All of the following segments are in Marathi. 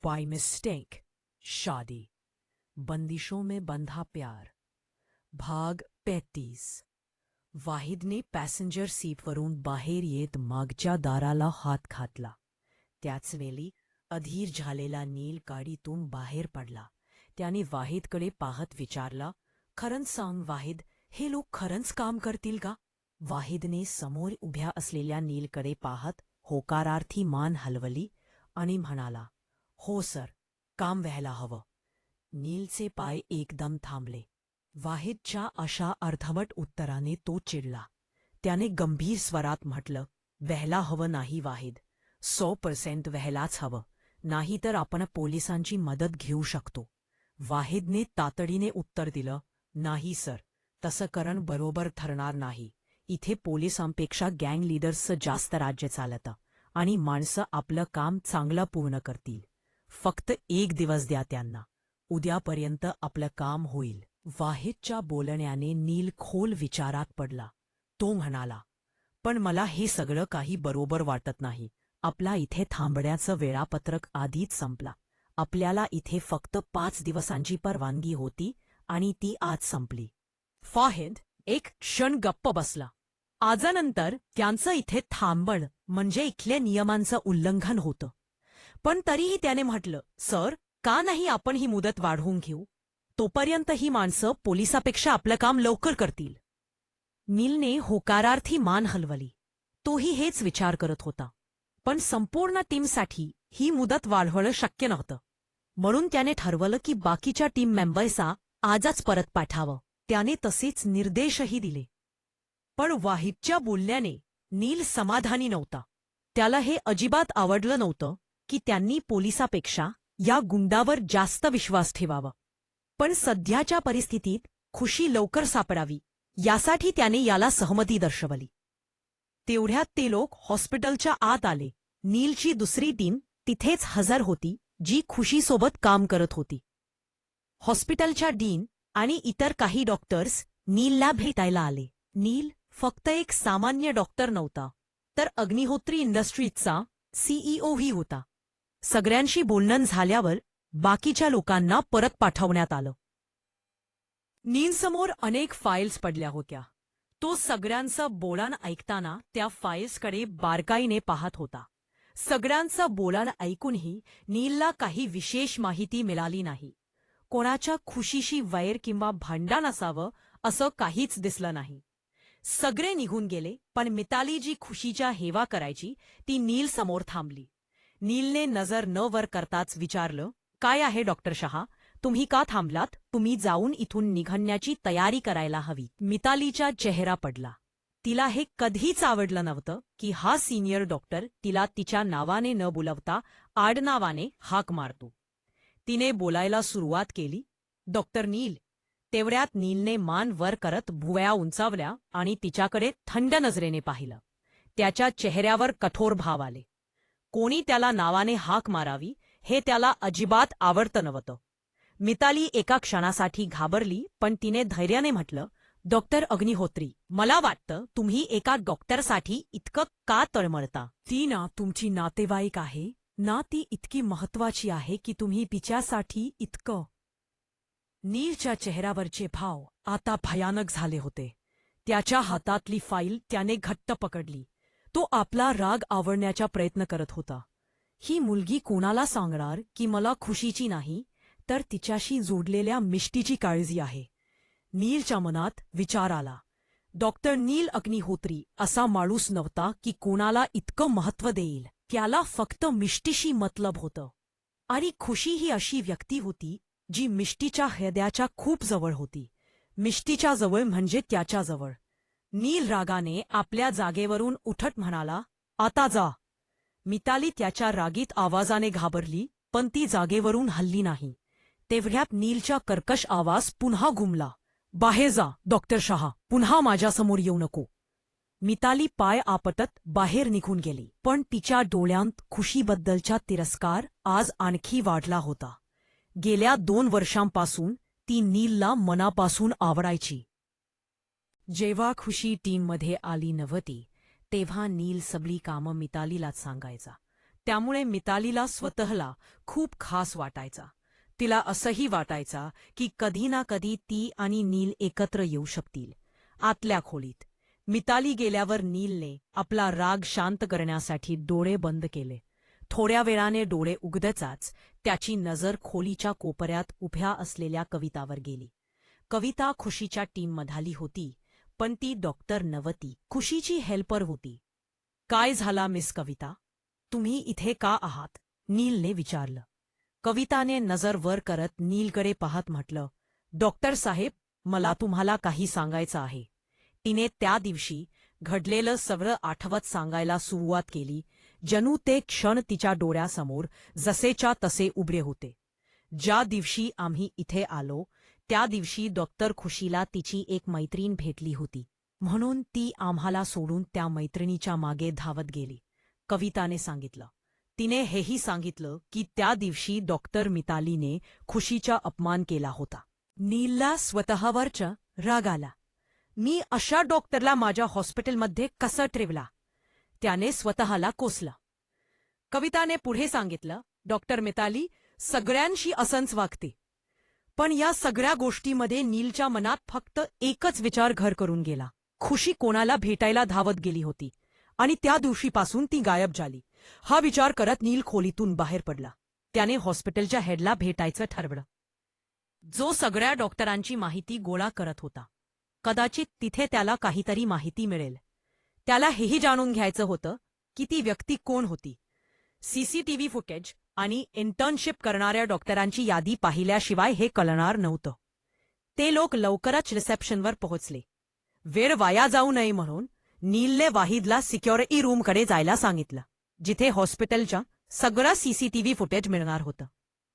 बाय मिस्टेक शादी, बंदिशों में बंधा प्यार, भाग 35। वाहिदने पॅसेंजर सीटवरून बाहेर येत मागच्या दाराला हात घातला. त्याचवेळी अधीर झालेला नील गाडीतून बाहेर पडला. त्याने वाहिदकडे पाहत विचारला, खरंच सांग वाहिद, हे लोक खरंच काम करतील का? वाहिदने समोर उभ्या असलेल्या नीलकडे पाहत होकारार्थी मान हलवली आणि म्हणाला, हो सर, काम व्हायला हवं. नीलचे पाय एकदम थांबले. वाहिदच्या अशा अर्धवट उत्तराने तो चिडला. त्याने गंभीर स्वरात म्हटलं, व्हायला हवं नाही वाहिद, 100% व्हायलाच हवं, नाहीतर आपण पोलिसांची मदत घेऊ शकतो. वाहिदने तातडीने उत्तर दिलं, नाही सर, तसं करणं बरोबर ठरणार नाही. इथे पोलिसांपेक्षा गँग लीडर्सचं जास्त राज्य चालतं आणि माणसं आपलं काम चांगलं पूर्ण करतील. फक्त एक दिवस द्या त्यांना, उद्यापर्यंत आपलं काम होईल. वाहिदच्या बोलण्याने नील खोल विचारात पडला. तो म्हणाला, पण मला हे सगळं काही बरोबर वाटत नाही. आपला इथे थांबण्याचं वेळापत्रक आधीच संपला. आपल्याला इथे फक्त 5 दिवसांची परवानगी होती आणि ती आज संपली. वाहिद एक क्षण गप्प बसला. आजनंतर त्यांचं इथे थांबण म्हणजे इथल्या नियमांचं उल्लंघन होतं. पण तरीही त्याने म्हटलं, सर, का नाही आपण ही मुदत वाढवून घेऊ? तोपर्यंत ही माणसं पोलिसापेक्षा आपलं काम लवकर करतील. नीलने होकारार्थी मान हलवली. तोही हेच विचार करत होता. पण संपूर्ण टीमसाठी ही मुदत वाढवणं शक्य नव्हतं. म्हणून त्याने ठरवलं की बाकीच्या टीम मेंबर्सना आजच परत पाठवावं. त्याने तसेच निर्देशही दिले. पण वाहिदच्या बोलण्याने नील समाधानी नव्हता. त्याला हे अजिबात आवडलं नव्हतं की त्यांनी पोलिसापेक्षा या गुंडावर जास्त विश्वास ठेवावा. पण सध्याच्या परिस्थितीत खुशी लवकर सापडावी यासाठी त्याने याला सहमती दर्शवली. तेवढ्यात ते लोक हॉस्पिटलच्या आत आले. नीलची दुसरी टीम तिथेच हजर होती, जी खुशीसोबत काम करत होती. हॉस्पिटलच्या डीन आणि इतर काही डॉक्टर्स नीलला भेटायला आले. नील फक्त एक सामान्य डॉक्टर नव्हता, तर अग्निहोत्री इंडस्ट्रीजचा सीईओही होता. सगळ्यांशी बोलणं झाल्यावर बाकीच्या लोकांना परत पाठवण्यात आलं. नीलसमोर अनेक फाईल्स पडल्या होत्या. तो सगळ्यांचं बोलणं ऐकताना त्या फाईल्सकडे बारकाईने पाहत होता. सगळ्यांचं बोलणं ऐकूनही नीलला काही विशेष माहिती मिळाली नाही. कोणाच्या खुशीशी वैर किंवा भांडण असावं असं काहीच दिसलं नाही. सगळे निघून गेले, पण मिताली जी खुशीच्या हेवा करायची ती नील समोर थांबली. नीलने नजर न वर करताच विचारलं, काय आहे डॉक्टर शहा, तुम्ही का थांबलात? तुम्ही जाऊन इथून निघण्याची तयारी करायला हवी. मितालीचा चेहरा पडला. तिला हे कधीच आवडलं नव्हतं की हा सिनियर डॉक्टर तिला तिच्या नावाने न बोलवता आडनावाने हाक मारतो. तिने बोलायला सुरुवात केली, डॉक्टर नील. तेवढ्यात नीलने मान वर करत भुवया उंचावल्या आणि तिच्याकडे थंड नजरेने पाहिलं. त्याच्या चेहऱ्यावर कठोर भाव आले. कोणी त्याला नावाने हाक मारावी हे त्याला अजिबात आवडतं नव्हतं. मिताली एका क्षणासाठी घाबरली, पण तिने धैर्याने म्हटलं, डॉक्टर अग्निहोत्री, मला वाटतं तुम्ही एका डॉक्टरसाठी इतकं का तळमळता? ती ना तुमची नातेवाईक आहे ना, ती इतकी महत्वाची आहे की तुम्ही तिच्यासाठी इतकं. नीलच्या चेहऱ्यावरचे भाव आता भयानक झाले होते. त्याच्या हातातली फाईल त्याने घट्ट पकडली. तो आपला राग आवरण्याचा प्रयत्न करत होता. ही मुलगी कोणाला सांगणार की मला खुशीची नाही, तर तिच्याशी जोडलेल्या मिष्टीची काळजी आहे. नीलच्या मनात विचार आला, डॉक्टर नील अग्निहोत्री असा माणूस नव्हता की कोणाला इतकं महत्त्व देईल. त्याला फक्त मिष्टीशी मतलब होतं. आणि खुशी ही अशी व्यक्ती होती जी मिष्टीच्या हृदयाच्या खूप जवळ होती. मिष्टीच्या जवळ म्हणजे त्याच्या जवळ. नील रागाने आपल्या जागेवरून उठत म्हणाला, आता जा. मिताली त्याच्या रागीत आवाजाने घाबरली, पण ती जागेवरून हलली नाही. तेवढ्यात नीलचा कर्कश आवाज पुन्हा घुमला, बाहेर जा डॉक्टर शहा, पुन्हा माझ्यासमोर येऊ नको. मिताली पाय आपटत बाहेर निघून गेली, पण तिच्या डोळ्यांत खुशीबद्दलचा तिरस्कार आज आणखी वाढला होता. गेल्या 2 वर्षांपासून ती नीलला मनापासून आवडायची. जेव्हा खुशी टीममध्ये आली नव्हती, तेव्हा नील सगळी कामं मितालीलाच सांगायचा. त्यामुळे मितालीला स्वतःला खूप खास वाटायचा. तिला असंही वाटायचा की कधी ना कधी ती आणि नील एकत्र येऊ शकतील. आतल्या खोलीत मिताली गेल्यावर नीलने आपला राग शांत करण्यासाठी डोळे बंद केले. थोड्या वेळाने डोळे उघडताच त्याची नजर खोलीच्या कोपऱ्यात उभ्या असलेल्या कवितावर गेली. कविता खुशीच्या टीममधाली होती, पण ती डॉक्टर नव्हती, खुशीची हेल्पर होती. काय झाला मिस कविता? तुम्ही इथे का आहात? नीलने विचारलं. कविताने नजर वर करत नीलकडे पाहत म्हटलं, डॉक्टर साहेब, मला तुम्हाला काही सांगायचं आहे. तिने त्या दिवशी घडलेलं सगळं आठवत सांगायला सुरुवात केली, जणू ते क्षण तिच्या डोळ्यासमोर जसेच्या तसे उभे होते. ज्या दिवशी आम्ही इथे आलो त्या दिवशी डॉक्टर खुशीला तिची एक मैत्रीण भेटली होती, म्हणून ती आम्हाला सोडून त्या मैत्रिणीच्या मागे धावत गेली, कविताने सांगितलं. तिने हेही सांगितलं की त्या दिवशी डॉक्टर मितालीने खुशीचा अपमान केला होता. नीलला स्वतःवरच राग आला. मी अशा डॉक्टरला माझ्या हॉस्पिटलमध्ये कसं ठेवला? त्याने स्वतःला कोसलं. कविताने पुढे सांगितलं, डॉक्टर मिताली सगळ्यांशी असंच वागते. पण या सगळ्या गोष्टीमध्ये नीलच्या मनात फक्त एकच विचार घर करून गेला. खुशी कोणाला भेटायला धावत गेली होती आणि त्या दिवशीपासून ती गायब झाली. हा विचार करत नील खोलीतून बाहेर पडला. त्याने हॉस्पिटलच्या हेडला भेटायचं ठरवलं, जो सगळ्या डॉक्टरांची माहिती गोळा करत होता. कदाचित तिथे त्याला काहीतरी माहिती मिळेल. त्याला हेही जाणून घ्यायचं होतं की ती व्यक्ती कोण होती. सीसीटीव्ही फुटेज आणि इंटर्नशिप करणाऱ्या डॉक्टरांची यादी पाहिल्याशिवाय हे कळणार नव्हतं. ते लोक लवकरच रिसेप्शनवर पोहोचले. वेळ वाया जाऊ नये म्हणून नीलने वाहिदला सिक्युरिटी रूमकडे जायला सांगितलं, जिथे हॉस्पिटलच्या सगळं सीसीटीव्ही फुटेज मिळणार होतं.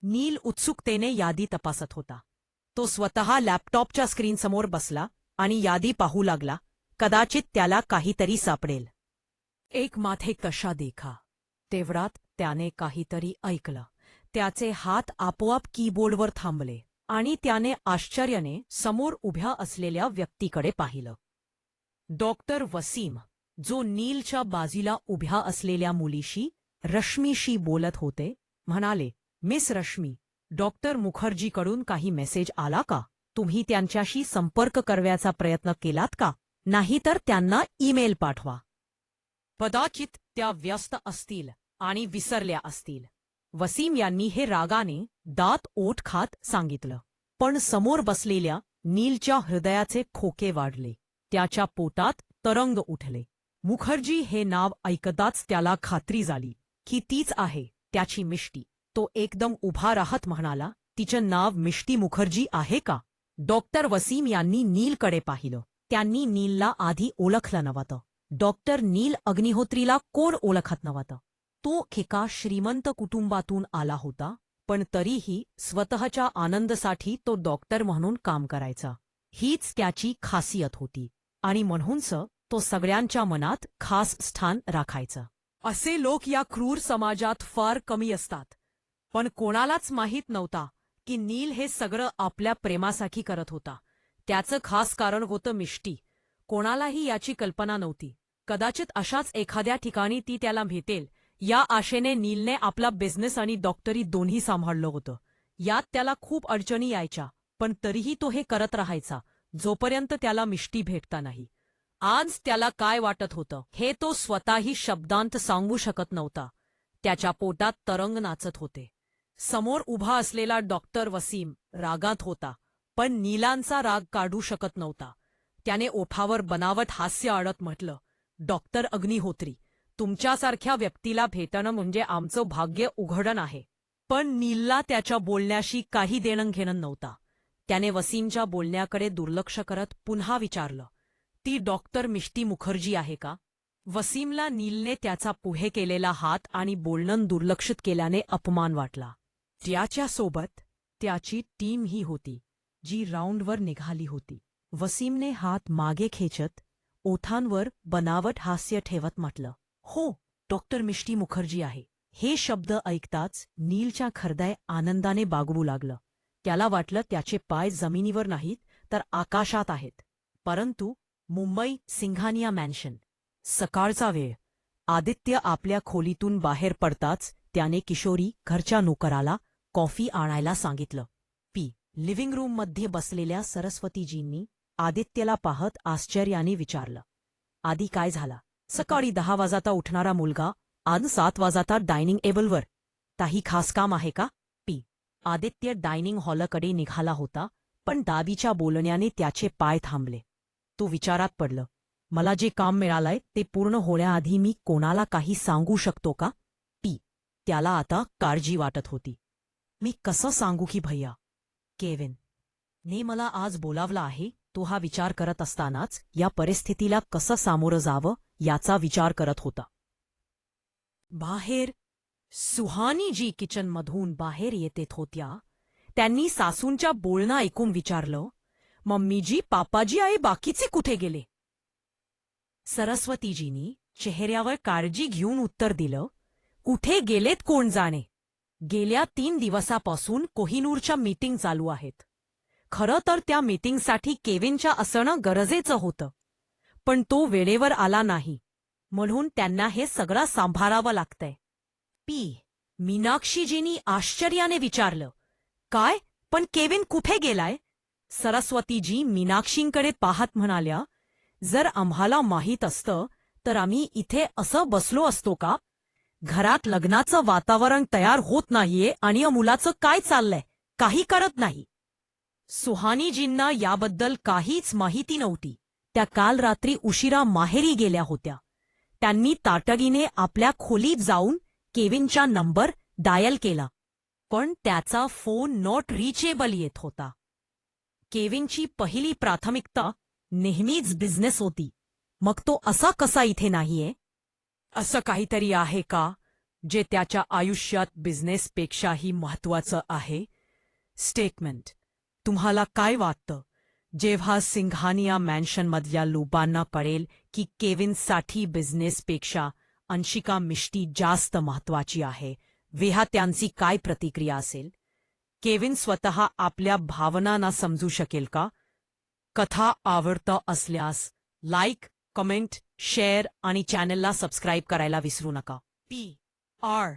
नील उत्सुकतेने यादी तपासत होता. तो स्वतः लॅपटॉपच्या स्क्रीनसमोर बसला आणि यादी पाहू लागला. कदाचित त्याला काहीतरी सापडेल. एक माथे कशा देखा. तेवढ्यात त्याने काहीतरी ऐकलं. त्याचे हात आपोआप कीबोर्डवर थांबले आणि त्याने आश्चर्याने समोर उभ्या असलेल्या व्यक्तीकडे पाहिलं. डॉक्टर वसीम, जो नीलच्या बाजूला उभ्या असलेल्या मुलीशी, रश्मीशी बोलत होते, म्हणाले, मिस रश्मी, डॉक्टर मुखर्जीकडून काही मेसेज आला का? तुम्ही त्यांच्याशी संपर्क करण्याचा प्रयत्न केलात का? नाहीतर त्यांना ईमेल पाठवा. कदाचित त्या व्यस्त असतील आणि विसरल्या असतील. वसीम यांनी हे रागाने दात ओठ खात सांगितलं. पण समोर बसलेल्या नीलच्या हृदयाचे खोके वाढले. त्याच्या पोटात तरंग उठले. मुखर्जी हे नाव ऐकताच त्याला खात्री झाली की तीच आहे त्याची मिष्टी. तो एकदम उभा राहत म्हणाला, तिचं नाव मिष्टी मुखर्जी आहे का? डॉक्टर वसीम यांनी नीलकडे पाहिलं. त्यांनी नीलला आधी ओळखलं नव्हतं. डॉक्टर नील अग्निहोत्रीला कोण ओळखत नव्हतं? तो एका श्रीमंत कुटुंबातून आला होता, पण तरीही स्वतःच्या आनंदासाठी तो डॉक्टर म्हणून काम करायचा. हीच त्याची खासियत होती आणि म्हणूनच तो सगळ्यांच्या मनात खास स्थान राखायचा. असे लोक या क्रूर समाजात फार कमी असतात. पण कोणालाच माहीत नव्हता की नील हे सगळं आपल्या प्रेमासाठी करत होता. त्याचं खास कारण होतं मिष्टी. कोणालाही याची कल्पना नव्हती. कदाचित अशाच एखाद्या ठिकाणी ती त्याला भेटेल या आशेने नीलने आपला बिझनेस आणि डॉक्टरी दोन्ही सांभाळलं होतं. यात त्याला खूप अडचणी यायच्या, पण तरीही तो हे करत राहायचा जोपर्यंत त्याला मिष्टी भेटता नाही. आज त्याला काय वाटत होतं हे तो स्वतःही शब्दांत सांगू शकत नव्हता. त्याच्या पोटात तरंग नाचत होते. समोर उभा असलेला डॉक्टर वसीम रागात होता, पण नीलांचा राग काढू शकत नव्हता. त्याने ओठावर बनावट हास्य आडत म्हटलं, डॉक्टर अग्निहोत्री, तुमच्यासारख्या व्यक्तीला भेटणं म्हणजे आमचं भाग्य उघडण आहे. पण नीलला त्याच्या बोलण्याशी काही देणं घेणं नव्हता. त्याने वसीमच्या बोलण्याकडे दुर्लक्ष करत पुन्हा विचारलं, ती डॉक्टर मिष्टी मुखर्जी आहे का? वसीमला नीलने त्याचा पुढे केलेला हात आणि बोलणं दुर्लक्षित केल्याने अपमान वाटला. त्याच्यासोबत त्याची टीमही होती, जी राऊंडवर निघाली होती. वसीमने हात मागे खेचत ओठांवर बनावट हास्य ठेवत म्हटलं, हो, डॉक्टर मिष्टी मुखर्जी आहे. हे शब्द ऐकताच नीलच्या हृदय आनंदाने बागवू लागलं. त्याला वाटलं त्याचे पाय जमिनीवर नाहीत तर आकाशात आहेत. परंतु मुंबई सिंघानिया मॅन्शन. सकाळचा वेळ आदित्य आपल्या खोलीतून बाहेर पडताच त्याने किशोरी घरच्या नोकराला कॉफी आणायला सांगितलं. लिव्हिंग रूममध्ये बसलेल्या सरस्वतीजींनी आदित्यला पाहत आश्चर्याने विचारलं, आधी काय झाला? सकाळी 10 वाजता उठणारा मुलगा आज 7 वाजता डायनिंग टेबलवर. काही खास काम आहे का? आदित्य डायनिंग हॉलकडे निघाला होता, पण दाबीच्या बोलण्याने त्याचे पाय थांबले. तो विचारात पडलं, मला जे काम मिळालंय ते पूर्ण होण्याआधी मी कोणाला काही सांगू शकतो का? त्याला आता काळजी वाटत होती. मी कसं सांगू की भैया? केविन ने मला आज बोलावलं आहे. तो हा विचार करत असतानाच या परिस्थितीला कसं सामोरं जावं याचा विचार करत होता. बाहेर सुहानीजी किचनमधून बाहेर येतेत होत्या. त्यांनी सासूंच्या बोलणं ऐकून विचारलं, मम्मीजी, पापाजी, आई बाकीचे कुठे गेले? सरस्वतीजींनी चेहऱ्यावर काळजी घेऊन उत्तर दिलं, कुठे गेलेत कोण जाणे. गेल्या 3 दिवसापासून कोहिनूरच्या मीटिंग चालू आहेत. खरं तर त्या मीटिंगसाठी केविनच्या असणं गरजेचं होतं, पण तो वेळेवर आला नाही, म्हणून त्यांना हे सगळं सांभाळावं लागतंय. मीनाक्षीजींनी आश्चर्याने विचारलं, काय? पण केविन कुठे गेलाय? सरस्वतीजी मीनाक्षींकडे पाहत म्हणाल्या, जर आम्हाला माहीत असतं तर आम्ही इथे असं बसलो असतो का? घरात लग्नाचं वातावरण तयार होत नाहीये आणि या मुलाचं काय चाललंय? काही करत नाही. सुहानीजींना याबद्दल काहीच माहिती नव्हती. त्या काल रात्री उशिरा माहेरी गेल्या होत्या. त्यांनी तातडीने आपल्या खोलीत जाऊन केविनचा नंबर डायल केला, पण त्याचा फोन नॉट रिचेबल येत होता. केविनची पहिली प्राथमिकता नेहमीच बिझनेस होती, मग तो असा कसा इथे नाहीये? असं काहीतरी आहे का जे त्याच्या आयुष्यात बिझनेसपेक्षाही महत्वाचं आहे? स्टेटमेंट. तुम्हाला काय वाटतं, जेव्हा सिंघानिया मॅन्शनमधल्या लोकांना कळेल की केविनसाठी बिझनेसपेक्षा अंशिका मिष्टी जास्त महत्वाची आहे, वेहा त्यांची काय प्रतिक्रिया असेल? केविन स्वतः आपल्या भावनांना समजू शकेल का? कथा आवडतं असल्यास लाईक, कमेंट, शेअर आणि चॅनलला सबस्क्राईब करायला विसरू नका. PR